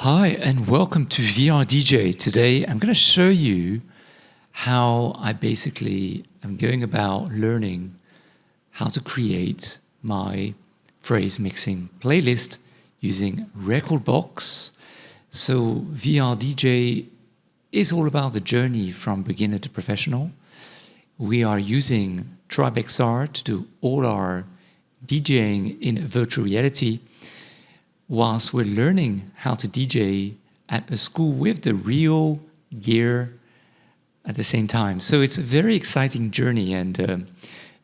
Hi and welcome to VRDJ. Today I'm going to show you how I basically am going about learning how to create my phrase mixing playlist using Rekordbox. So VRDJ is all about the journey from beginner to professional. We are using TribeXR to do all our DJing in virtual reality, whilst we're learning how to DJ at a school with the real gear at the same time. So it's a very exciting journey, and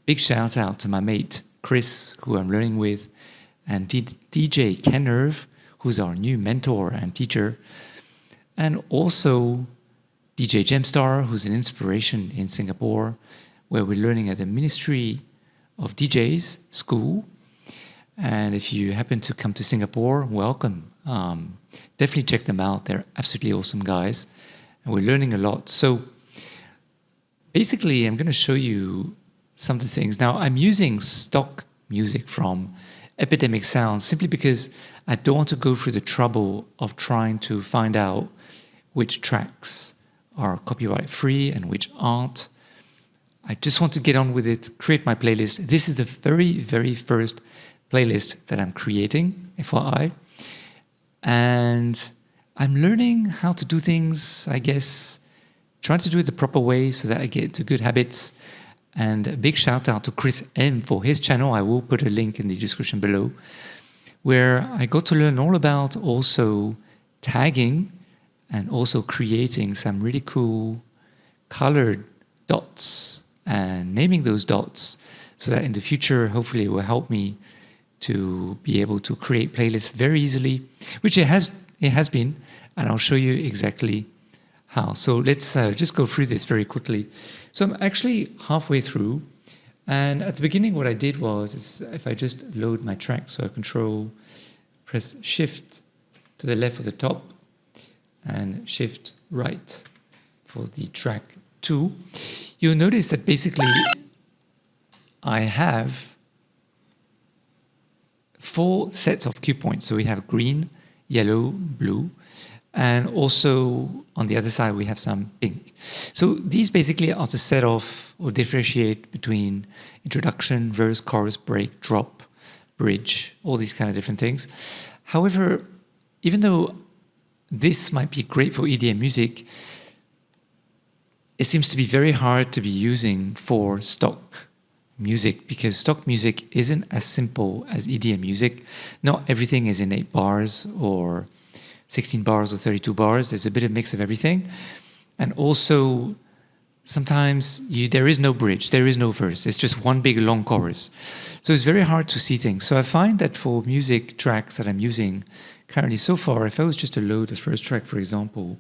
big shout out to my mate Chris, who I'm learning with, and DJ Kennerv, who's our new mentor and teacher, and also DJ Gemstar, who's an inspiration in Singapore, where we're learning at the Ministry of DJs school. And if you happen to come to Singapore, welcome. Definitely check them out. They're absolutely awesome guys. And we're learning a lot. So basically, I'm going to show you some of the things. Now, I'm using stock music from Epidemic Sounds simply because I don't want to go through the trouble of trying to find out which tracks are copyright free and which aren't. I just want to get on with it, create my playlist. This is the very, very first playlist that I'm creating, FYI. And I'm learning how to do things, I guess, trying to do it the proper way so that I get to good habits. And a big shout out to Chris M for his channel. I will put a link in the description below, where I got to learn all about also tagging and also creating some really cool colored dots and naming those dots so that in the future, hopefully it will help me to be able to create playlists very easily, which it has been, and I'll show you exactly how. So let's just go through this very quickly. So I'm actually halfway through, and at the beginning what I did was, if I just load my track, so I press shift to the left of the top, and shift right for the track 2, you'll notice that basically I have 4 sets of cue points. So we have green, yellow, blue, and also on the other side we have some pink. So these basically are to set off or differentiate between introduction, verse, chorus, break, drop, bridge, all these kind of different things. However, even though this might be great for EDM music, it seems to be very hard to be using for stock music, because stock music isn't as simple as EDM music. Not everything is in 8 bars or 16 bars or 32 bars. There's a bit of mix of everything. And also, sometimes there is no bridge, there is no verse. It's just one big long chorus. So it's very hard to see things. So I find that for music tracks that I'm using currently so far, if I was just to load the first track, for example,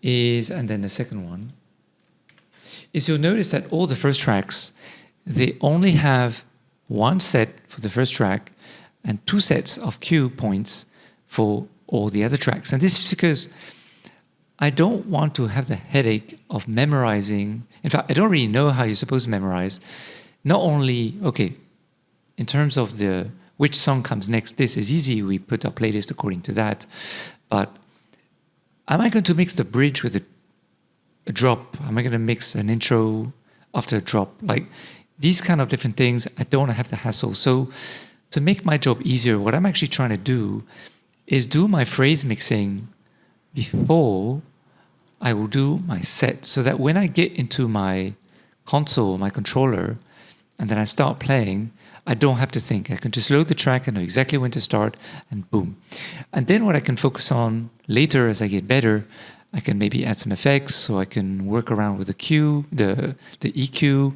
and then the second one, you'll notice that all the first tracks, they only have 1 set for the first track and 2 sets of cue points for all the other tracks. And this is because I don't want to have the headache of memorizing. In fact, I don't really know how you're supposed to memorize. Not only, okay, in terms of which song comes next, this is easy. We put our playlist according to that. But am I going to mix the bridge with a drop? Am I going to mix an intro after a drop? Like these kind of different things, I don't want to have the hassle. So to make my job easier, what I'm actually trying to do is do my phrase mixing before I will do my set, so that when I get into my console, my controller, and then I start playing, I don't have to think. I can just load the track and know exactly when to start, and boom. And then what I can focus on later as I get better, I can maybe add some effects, so I can work around with the cue, the EQ,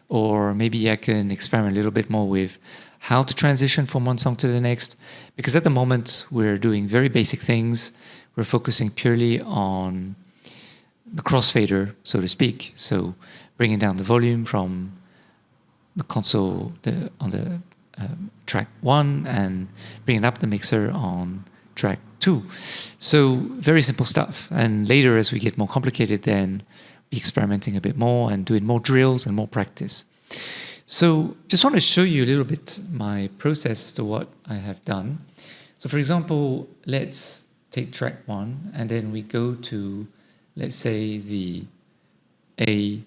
or maybe I can experiment a little bit more with how to transition from one song to the next. Because at the moment, we're doing very basic things. We're focusing purely on the crossfader, so to speak. So bringing down the volume from the console on the track 1 and bringing up the mixer on track 2. So very simple stuff. And later, as we get more complicated, then be experimenting a bit more and doing more drills and more practice. So just want to show you a little bit my process as to what I have done. So for example, let's take track 1 and then we go to, let's say, the A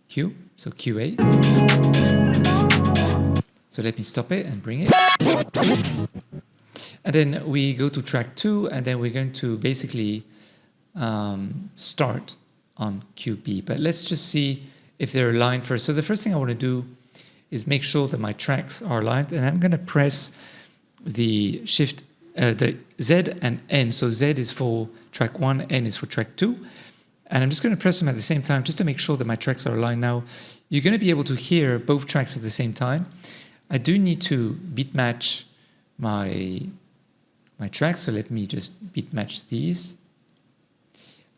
Q, so QA. So let me stop it and bring it. And then we go to track 2 and then we're going to basically start on QB. But let's just see if they're aligned first. So the first thing I want to do is make sure that my tracks are aligned, and I'm going to press the shift, the Z and N. So Z is for track 1, N is for track 2. And I'm just going to press them at the same time just to make sure that my tracks are aligned. Now, you're going to be able to hear both tracks at the same time. I do need to beat match my tracks, so let me just beat match these.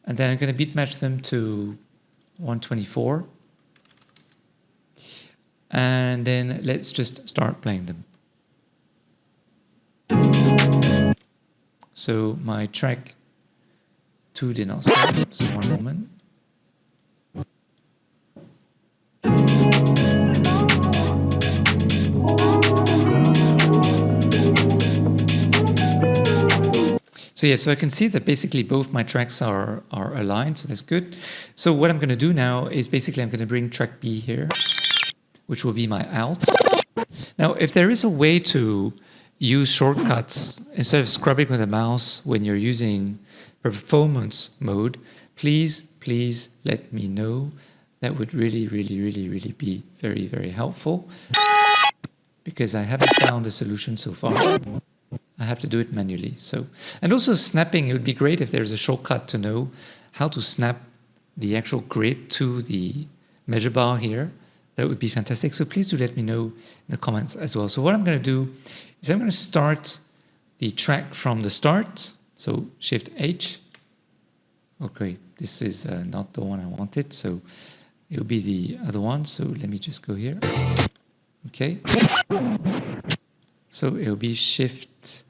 And then I'm going to beat match them to 124. And then let's just start playing them. So my track 2 did not start, so one moment. So yeah, so I can see that basically both my tracks are aligned, so that's good. So what I'm going to do now is basically I'm going to bring track B here, which will be my out. Now, if there is a way to use shortcuts instead of scrubbing with the mouse when you're using performance mode, please let me know. That would really be very, very helpful, because I haven't found a solution so far. I have to do it manually. So, and also snapping, it would be great if there's a shortcut to know how to snap the actual grid to the measure bar here. That would be fantastic. So please do let me know in the comments as well. So what I'm going to do is I'm going to start the track from the start. So Shift H. Okay, this is not the one I wanted. So it will be the other one. So let me just go here. Okay. So it will be Shift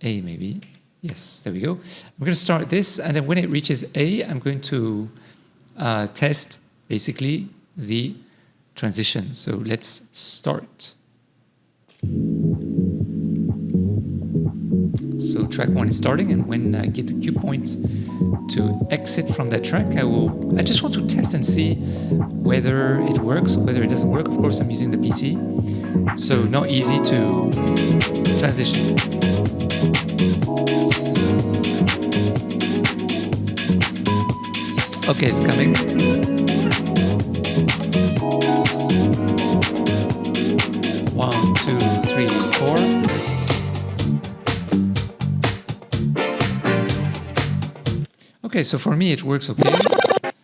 A maybe. Yes, there we go. I'm going to start this, and then when it reaches A, I'm going to test basically the transition. So let's start. So track 1 is starting, and when I get the cue point to exit from that track, I just want to test and see whether it works, whether it doesn't work. Of course, I'm using the PC, so not easy to transition. Okay, it's coming. One, two, three, four. Okay, so for me it works okay.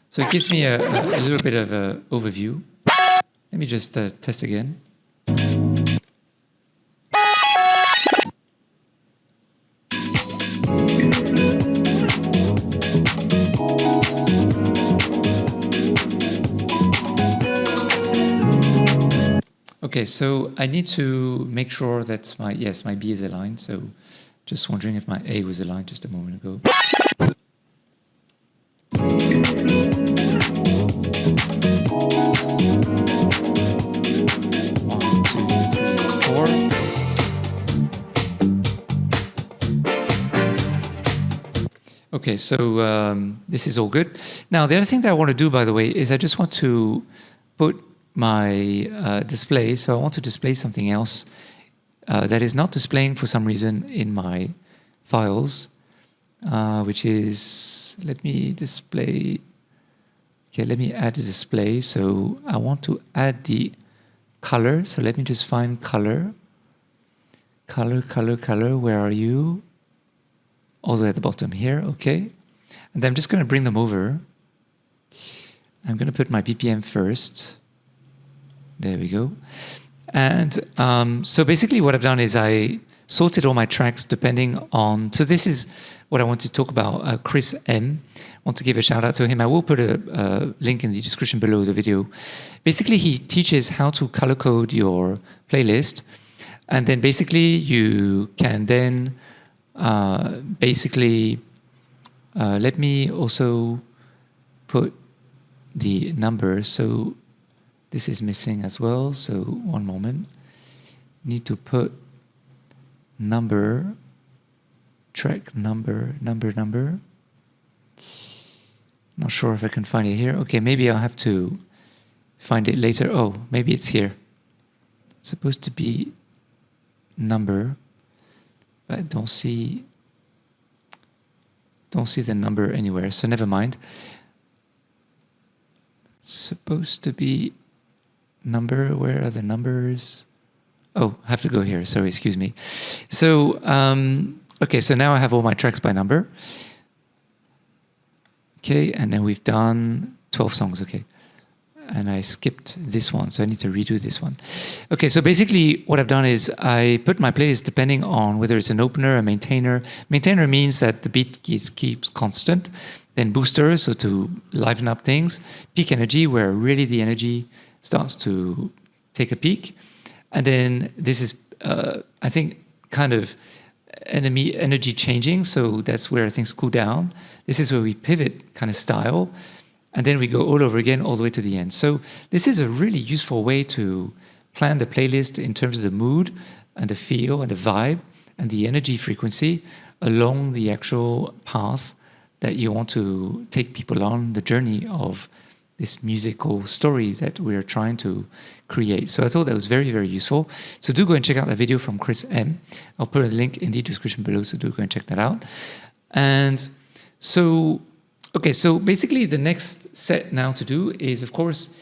So it gives me a little bit of an overview. Let me just test again. Okay, so I need to make sure that my B is aligned. So just wondering if my A was aligned just a moment ago. Okay, so this is all good. Now, the other thing that I want to do, by the way, is I just want to put my display. So I want to display something else that is not displaying for some reason in my files, which is, let me display. Okay, let me add a display. So I want to add the color. So let me just find color. Color, where are you? All the way at the bottom here, okay. And then I'm just going to bring them over. I'm going to put my BPM first. There we go. And so basically what I've done is I sorted all my tracks depending on, so this is what I want to talk about. Chris M, I want to give a shout out to him. I will put a link in the description below the video. Basically, he teaches how to color code your playlist. And then basically you can then let me also put the number. So this is missing as well. So one moment. Need to put number track number. Not sure if I can find it here. Okay, maybe I'll have to find it later. Oh, maybe it's here. It's supposed to be number, but I don't see the number anywhere, so never mind. Supposed to be number. Where are the numbers? Oh, I have to go here. Sorry, excuse me. So, okay, so now I have all my tracks by number. Okay, and then we've done 12 songs, okay. And I skipped this one, so I need to redo this one. Okay, so basically what I've done is I put my playlist depending on whether it's an opener, a maintainer. Maintainer means that the beat keeps constant. Then booster, so to liven up things. Peak energy, where really the energy starts to take a peak. And then this is, I think, kind of energy changing, so that's where things cool down. This is where we pivot kind of style. And then we go all over again, all the way to the end. So this is a really useful way to plan the playlist in terms of the mood and the feel and the vibe and the energy frequency along the actual path that you want to take people on the journey of this musical story that we're trying to create. So I thought that was very, very useful. So do go and check out that video from Chris M. I'll put a link in the description below, so do go and check that out. And so, okay, so basically the next set now to do is, of course,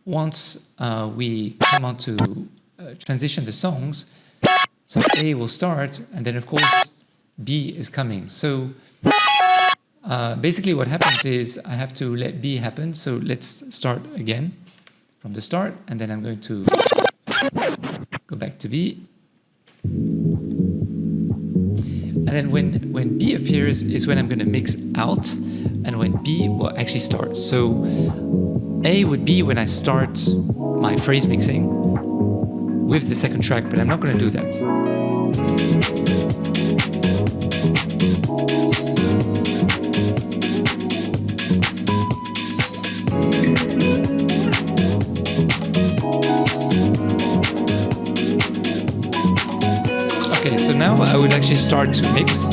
once we come on to transition the songs, so A will start, and then of course B is coming. So basically what happens is I have to let B happen. So let's start again from the start, and then I'm going to go back to B. And then when B appears is when I'm going to mix out, and when B will actually start. So A would be when I start my phrase mixing with the second track, but I'm not going to do that. Okay, so now I will actually start to mix.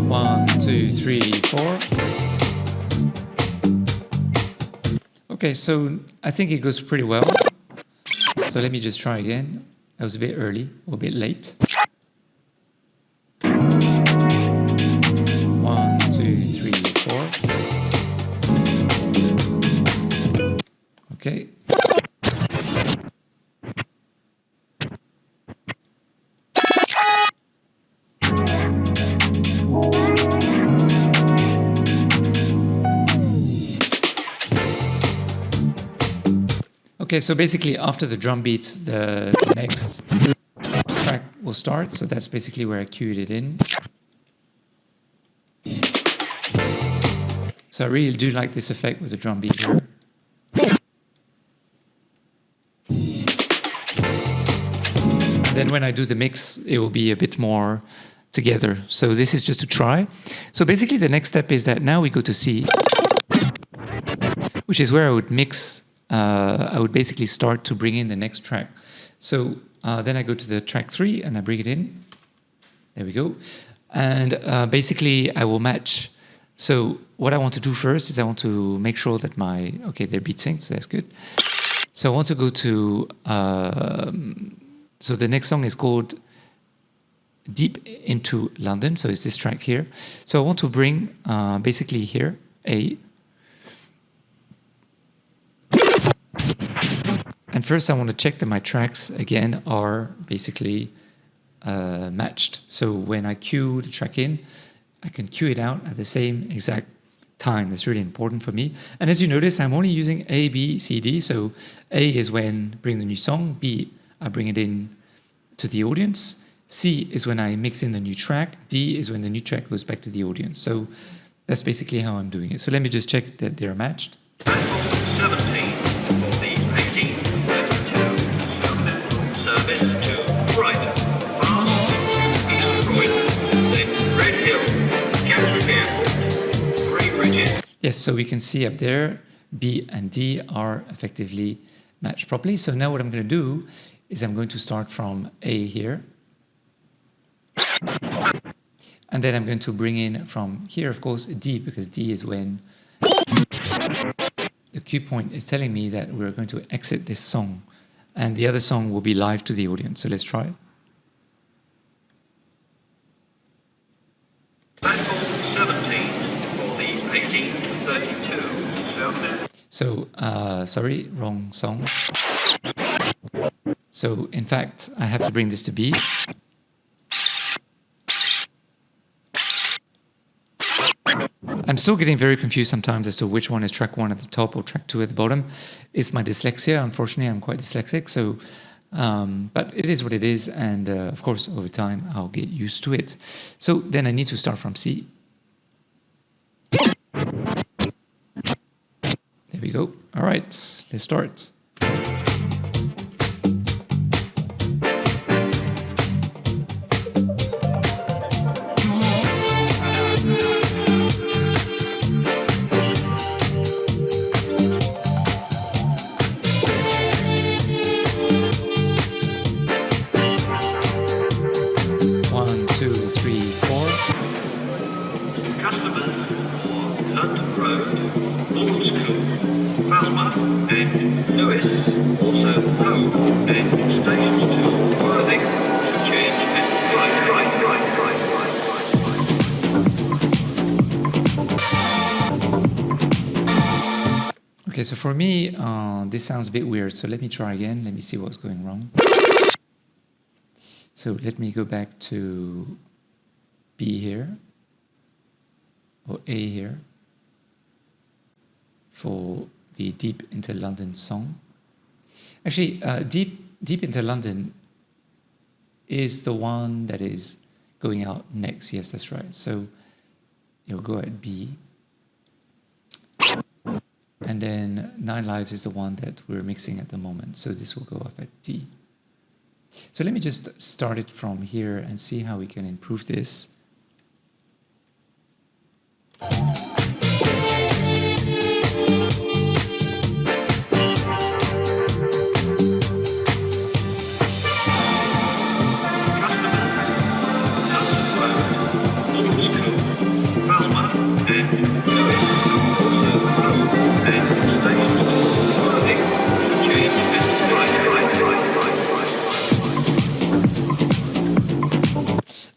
One, two, three, four. Okay, so I think it goes pretty well. So let me just try again. I was a bit early, or a bit late. Okay. Okay, so basically after the drum beats, the next track will start. So that's basically where I cued it in. So I really do like this effect with the drum beat here. And then when I do the mix, it will be a bit more together. So this is just to try. So basically the next step is that now we go to C, which is where I would mix, I would basically start to bring in the next track. So then I go to the track 3 and I bring it in. There we go. And basically I will match. So what I want to do first is I want to make sure that my, okay, they're beat synced, so that's good. So I want to go to, so the next song is called Deep Into London. So it's this track here. So I want to bring basically here, A. And first I want to check that my tracks, again, are basically matched. So when I cue the track in, I can cue it out at the same exact time. That's really important for me. And as you notice, I'm only using A, B, C, D. So A is when I bring the new song. B, I bring it in to the audience. C is when I mix in the new track. D is when the new track goes back to the audience. So that's basically how I'm doing it. So let me just check that they're matched. Yeah, Yes, so we can see up there, B and D are effectively matched properly. So now what I'm going to do is I'm going to start from A here. And then I'm going to bring in from here, of course, D, because D is when the cue point is telling me that we're going to exit this song. And the other song will be live to the audience. So let's try. So, sorry, wrong song. So, in fact, I have to bring this to B. I'm still getting very confused sometimes as to which one is track 1 at the top or track 2 at the bottom. It's my dyslexia. Unfortunately, I'm quite dyslexic. So, but it is what it is. And of course, over time, I'll get used to it. So then I need to start from C. There we go. All right, let's start. 1, 2, 3, 4. Customers for London Road, Old School, Plasma, and Lewis, also home and stations to Worthing, change and right. Okay, so for me, this sounds a bit weird. So let me try again. Let me see what's going wrong. So let me go back to B here, or A here, for the Deep Into London song. Actually, Deep Into London is the one that is going out next. Yes, that's right. So you'll go at B. And then 9 Lives is the one that we're mixing at the moment. So this will go off at D. So let me just start it from here and see how we can improve this.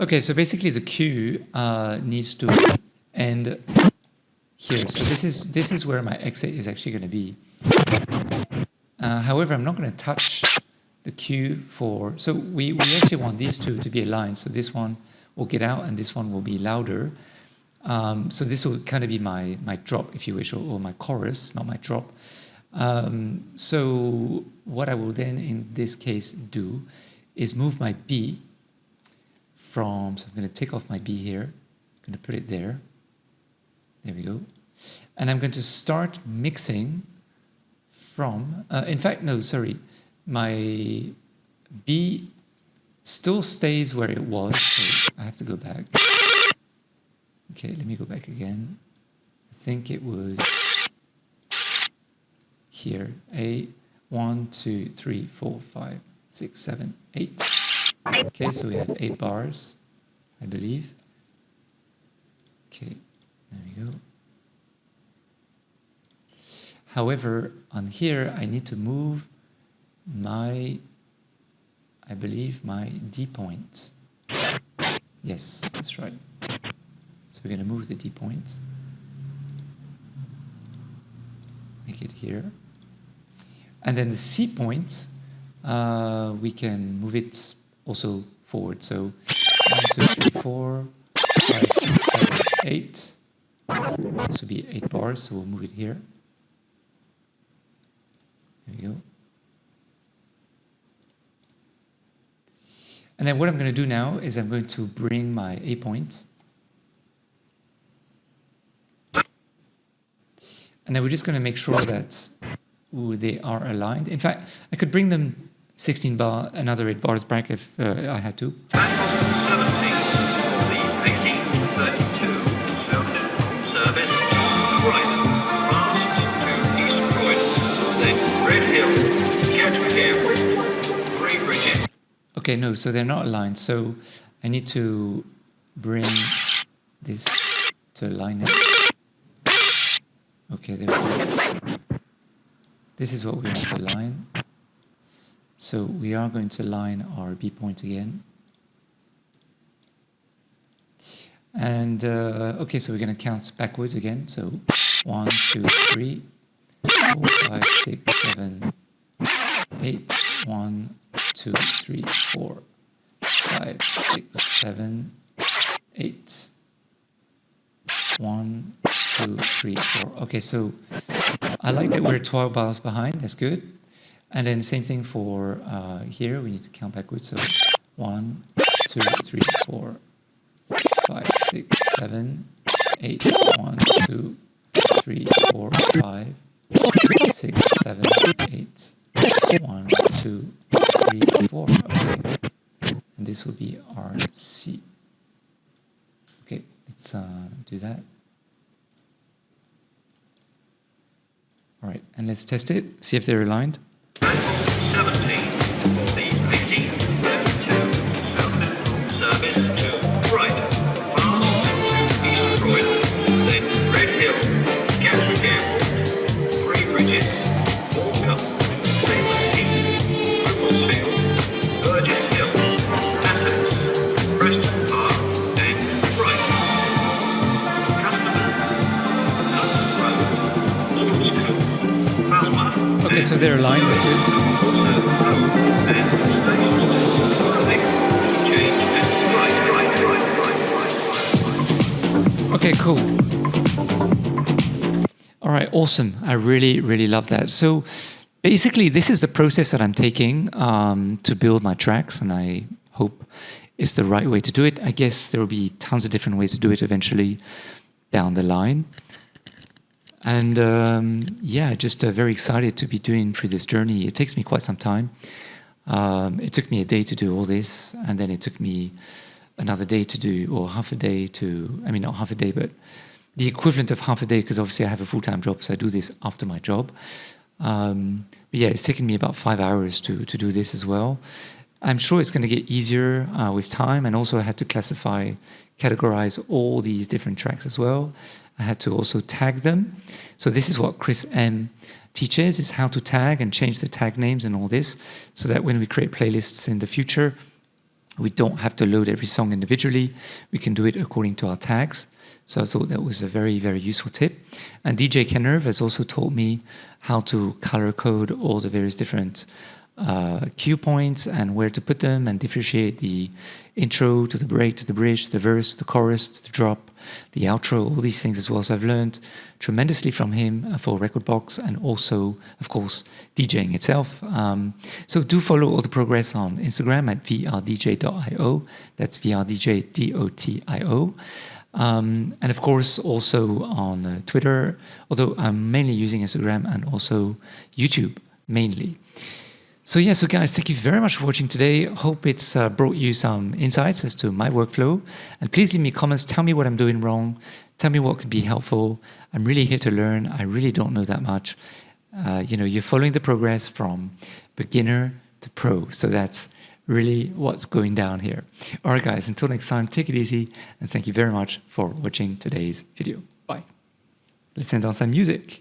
Okay, so basically the cue needs to end here. So this is where my exit is actually going to be. However, I'm not going to touch the cue for... So we actually want these two to be aligned. So this one will get out and this one will be louder. So this will kind of be my drop, if you wish, or my chorus, not my drop. So what I will then, in this case, do is move my B from, so I'm going to take off my B here, I'm going to put it there. There we go. And I'm going to start mixing from, in fact, no, sorry, my B still stays where it was, so I have to go back. Okay, let me go back again. I think it was here. A, 1, 2, 3, 4, 5, 6, 7, 8. Okay, so we had 8 bars, I believe. Okay, there we go. However, on here, I need to move my, I believe, my D point. Yes, that's right. So we're going to move the D point. Make it here. And then the C point, we can move it also forward. So 1, 2, 3, 4, 5, 6, 7, 8. This will be 8 bars, so we'll move it here. There we go. And then what I'm going to do now is I'm going to bring my A point. And then we're just going to make sure that they are aligned. In fact, I could bring them 16 bar, another 8 bars back if I had to. Platform 17 for the 1832 service to right. Okay, no, so they're not aligned. So I need to bring this to align it. Okay, there we go. This is what we want to align. So we are going to align our B point again. And okay, so we're going to count backwards again. So 1, 2, 3, 4, 5, 6, 7, 8. 1, 2, 3, 4, 5, 6, 7, 8. 1, 2, 3, 4. Okay, so I like that we're 12 bars behind. That's good. And then same thing for here. We need to count backwards. So 1, 2, 3, 4, 5, 6, 7, 8. 1, 2, 3, 4, 5, 6, 7, 8. 1, 2, 3, 4. Okay. And this will be our C. Okay, let's do that. All right, and let's test it, see if they're aligned. 17, the 18, 32, service to right, fast to East Croydon, then Red Hill, Gatwick Airport, 3 bridges, Morecambe, Stainless Heath, Macclesfield, Burgess Hill, Essex, Preston Park, and right. Customers, Lord's Coombe, Falmouth. Okay, so they're aligned, that's good. Okay, cool. All right, awesome. I really, really love that. So basically, this is the process that I'm taking to build my tracks, and I hope it's the right way to do it. I guess there will be tons of different ways to do it eventually down the line. And yeah, just very excited to be doing through this journey. It takes me quite some time. It took me a day to do all this, and then it took me another day to do, or half a day to, I mean, not half a day, but the equivalent of half a day, because obviously I have a full-time job, so I do this after my job. But yeah, it's taken me about 5 hours to do this as well. I'm sure it's going to get easier with time, and also I had to categorize all these different tracks as well. I had to also tag them. So this is what Chris M teaches, is how to tag and change the tag names and all this, so that when we create playlists in the future, we don't have to load every song individually. We can do it according to our tags. So I thought that was a very, very useful tip. And DJ Kennerv has also taught me how to color code all the various different cue points and where to put them, and differentiate the intro to the break, to the bridge, to the verse, to the chorus, to the drop, the outro, all these things as well. So I've learned tremendously from him for Rekordbox, and also, of course, DJing itself. So do follow all the progress on Instagram at VRDJ.io. That's VRDJ.io. And of course, also on Twitter, although I'm mainly using Instagram, and also YouTube mainly. So yeah, so guys, thank you very much for watching today. Hope it's brought you some insights as to my workflow. And please leave me comments. Tell me what I'm doing wrong. Tell me what could be helpful. I'm really here to learn. I really don't know that much. You know, you're following the progress from beginner to pro. So that's really what's going down here. All right, guys, until next time, take it easy. And thank you very much for watching today's video. Bye. Let's end on some music.